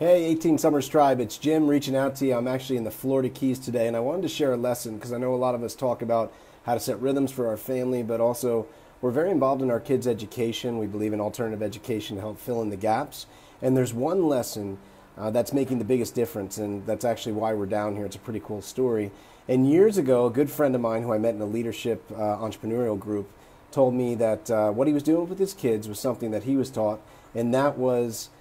Hey, 18 Summers Tribe, it's Jim reaching out to you. I'm actually in the Florida Keys today, and I wanted to share a lesson because I know a lot of us talk about how to set rhythms for our family, but also we're very involved in our kids' education. We believe in alternative education to help fill in the gaps. And there's one lesson that's making the biggest difference, and that's actually why we're down here. It's a pretty cool story. And years ago, a good friend of mine who I met in a leadership entrepreneurial group told me that what he was doing with his kids was something that he was taught, and that was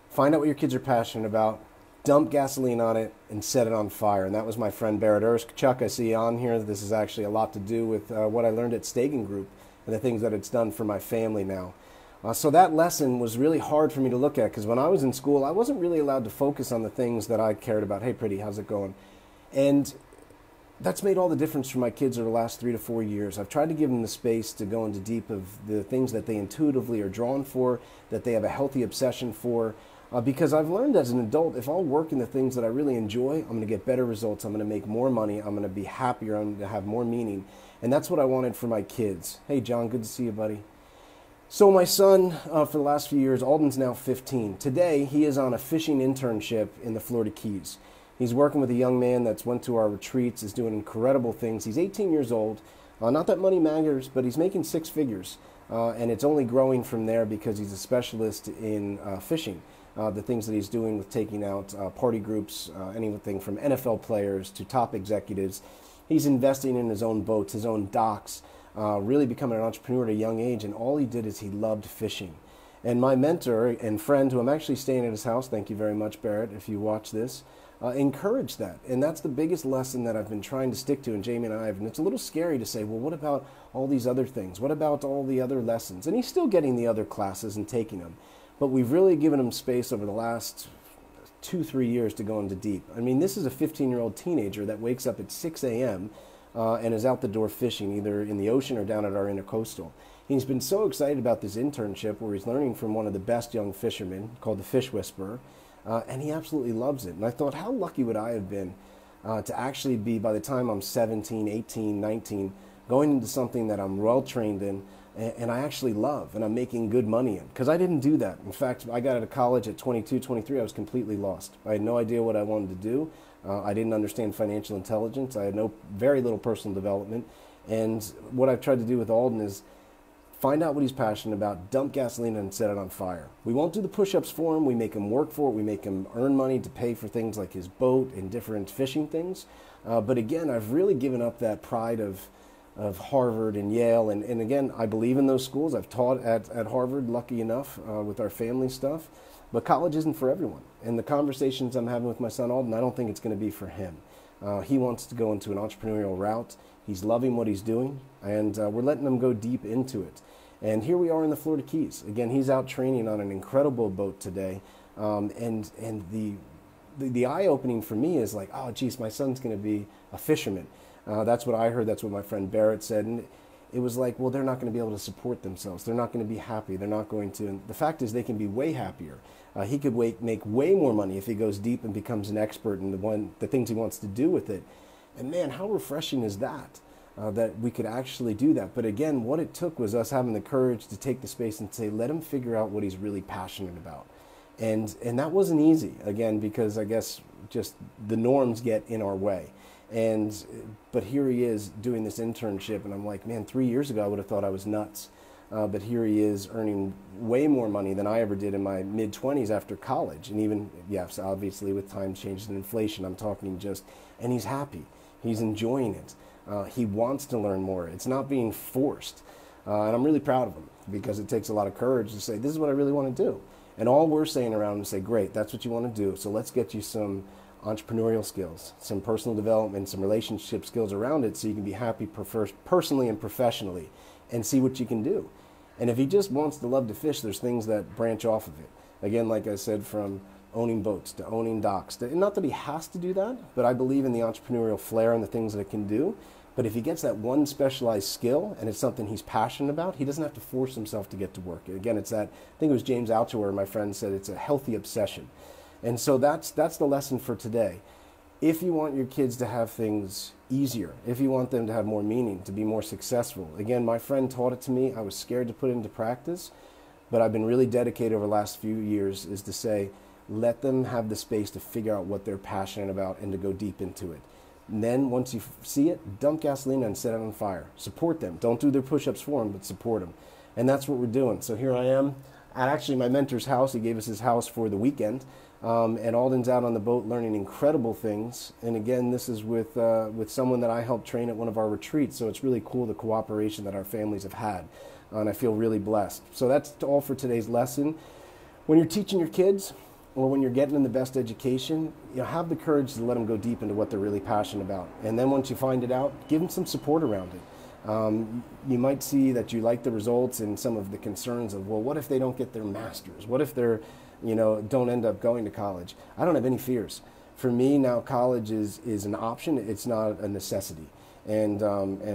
find out what your kids are passionate about, dump gasoline on it, and set it on fire. And that was my friend Barrett Erskine. Chuck, I see on here. This is actually a lot to do with what I learned at Stagen Group and the things that it's done for my family now. So that lesson was really hard for me to look at because when I was in school, I wasn't really allowed to focus on the things that I cared about. Hey, pretty, how's it going? And that's made all the difference for my kids over the last 3 to 4 years. I've tried to give them the space to go into deep of the things that they intuitively are drawn for, that they have a healthy obsession for. Because I've learned as an adult, if I'll work in the things that I really enjoy, I'm going to get better results. I'm going to make more money. I'm going to be happier. I'm going to have more meaning. And that's what I wanted for my kids. Hey, John, good to see you, buddy. So my son, for the last few years, Alden's now 15. Today, he is on a fishing internship in the Florida Keys. He's working with a young man that's went to our retreats, is doing incredible things. He's 18 years old. Not that money matters, but he's making 6 figures. And it's only growing from there because he's a specialist in fishing. The things that he's doing with taking out party groups, anything from NFL players to top executives. He's investing in his own boats, his own docks, really becoming an entrepreneur at a young age, and all he did is he loved fishing. And my mentor and friend, who I'm actually staying at his house, thank you very much, Barrett, if you watch this, encouraged that. And that's the biggest lesson that I've been trying to stick to, and Jamie and I have. And it's a little scary to say, well, what about all these other things? What about all the other lessons? And he's still getting the other classes and taking them. But we've really given him space over the last 2-3 years to go into deep. I mean, this is a 15-year-old teenager that wakes up at 6 a.m. And is out the door fishing, either in the ocean or down at our intercoastal. He's been so excited about this internship where he's learning from one of the best young fishermen called the Fish Whisperer, and he absolutely loves it. And I thought, how lucky would I have been to actually be, by the time I'm 17, 18, 19, going into something that I'm well trained in, and I actually love, and I'm making good money in. Because I didn't do that. In fact, I got out of college at 22, 23, I was completely lost. I had no idea what I wanted to do. I didn't understand financial intelligence. I had very little personal development. And what I've tried to do with Alden is find out what he's passionate about, dump gasoline and set it on fire. We won't do the push-ups for him. We make him work for it. We make him earn money to pay for things like his boat and different fishing things. But again, I've really given up that pride of Harvard and Yale. And again, I believe in those schools. I've taught at Harvard, lucky enough, with our family stuff. But college isn't for everyone. And the conversations I'm having with my son Alden, I don't think it's going to be for him. He wants to go into an entrepreneurial route. He's loving what he's doing, and we're letting him go deep into it. And here we are in the Florida Keys. Again, he's out training on an incredible boat today. And the eye-opening for me is like, oh, geez, my son's going to be a fisherman. That's what I heard. That's what my friend Barrett said. And it was like, well, they're not going to be able to support themselves. They're not going to be happy. They're not going to. And the fact is they can be way happier. He could make way more money if he goes deep and becomes an expert in the things he wants to do with it. And man, how refreshing is that, that we could actually do that. But again, what it took was us having the courage to take the space and say, let him figure out what he's really passionate about. And that wasn't easy, again, because I guess just the norms get in our way. But here he is doing this internship, and I'm like, man, 3 years ago I would have thought I was nuts. But here he is earning way more money than I ever did in my mid-20s after college. And even, yes, obviously with time changes and inflation, I'm talking and he's happy. He's enjoying it. He wants to learn more. It's not being forced. And I'm really proud of him because it takes a lot of courage to say, this is what I really want to do. And all we're saying around him is say, great, that's what you want to do. So let's get you some entrepreneurial skills, some personal development, some relationship skills around it so you can be happy personally and professionally and see what you can do. And if he just wants to love to fish, there's things that branch off of it. Again, like I said, from owning boats to owning docks. Not that he has to do that, but I believe in the entrepreneurial flair and the things that it can do. But if he gets that one specialized skill and it's something he's passionate about, he doesn't have to force himself to get to work. Again, it's that, I think it was James Altucher, my friend, said it's a healthy obsession. And so that's the lesson for today. If you want your kids to have things easier, if you want them to have more meaning, to be more successful, again, my friend taught it to me. I was scared to put it into practice, but I've been really dedicated over the last few years is to say, let them have the space to figure out what they're passionate about and to go deep into it. And then once you see it, dump gasoline and set it on fire. Support them. Don't do their push-ups for them, but support them. And that's what we're doing. So here I am at actually my mentor's house. He gave us his house for the weekend. And Alden's out on the boat learning incredible things. And again, this is with someone that I helped train at one of our retreats. So it's really cool, the cooperation that our families have had. And I feel really blessed. So that's all for today's lesson. When you're teaching your kids, or when you're getting them the best education, have the courage to let them go deep into what they're really passionate about. And then once you find it out, give them some support around it. You might see that you like the results and some of the concerns of, well, what if they don't get their master's? What if they're, don't end up going to college? I don't have any fears. For me now, college is an option. It's not a necessity. And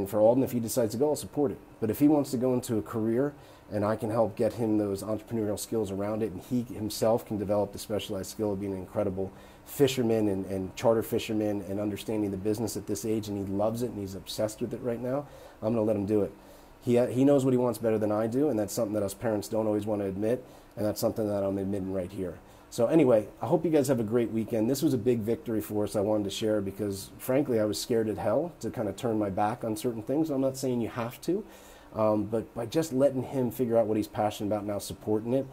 for Alden, if he decides to go, I'll support it. But if he wants to go into a career and I can help get him those entrepreneurial skills around it, and he himself can develop the specialized skill of being an incredible fisherman and charter fisherman and understanding the business at this age, and he loves it and he's obsessed with it right now, I'm going to let him do it. He knows what he wants better than I do, and that's something that us parents don't always want to admit, and that's something that I'm admitting right here. So anyway, I hope you guys have a great weekend. This was a big victory for us I wanted to share because, frankly, I was scared as hell to kind of turn my back on certain things. I'm not saying you have to, but by just letting him figure out what he's passionate about now, supporting it,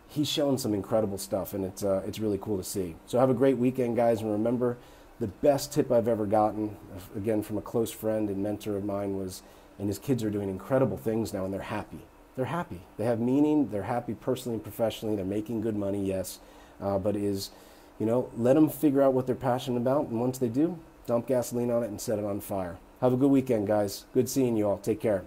he's showing some incredible stuff, and it's really cool to see. So have a great weekend, guys, and remember, the best tip I've ever gotten, again, from a close friend and mentor of mine was, and his kids are doing incredible things now, and they're happy. They're happy. They have meaning. They're happy personally and professionally. They're making good money, yes, but let them figure out what they're passionate about, and once they do, dump gasoline on it and set it on fire. Have a good weekend, guys. Good seeing you all. Take care.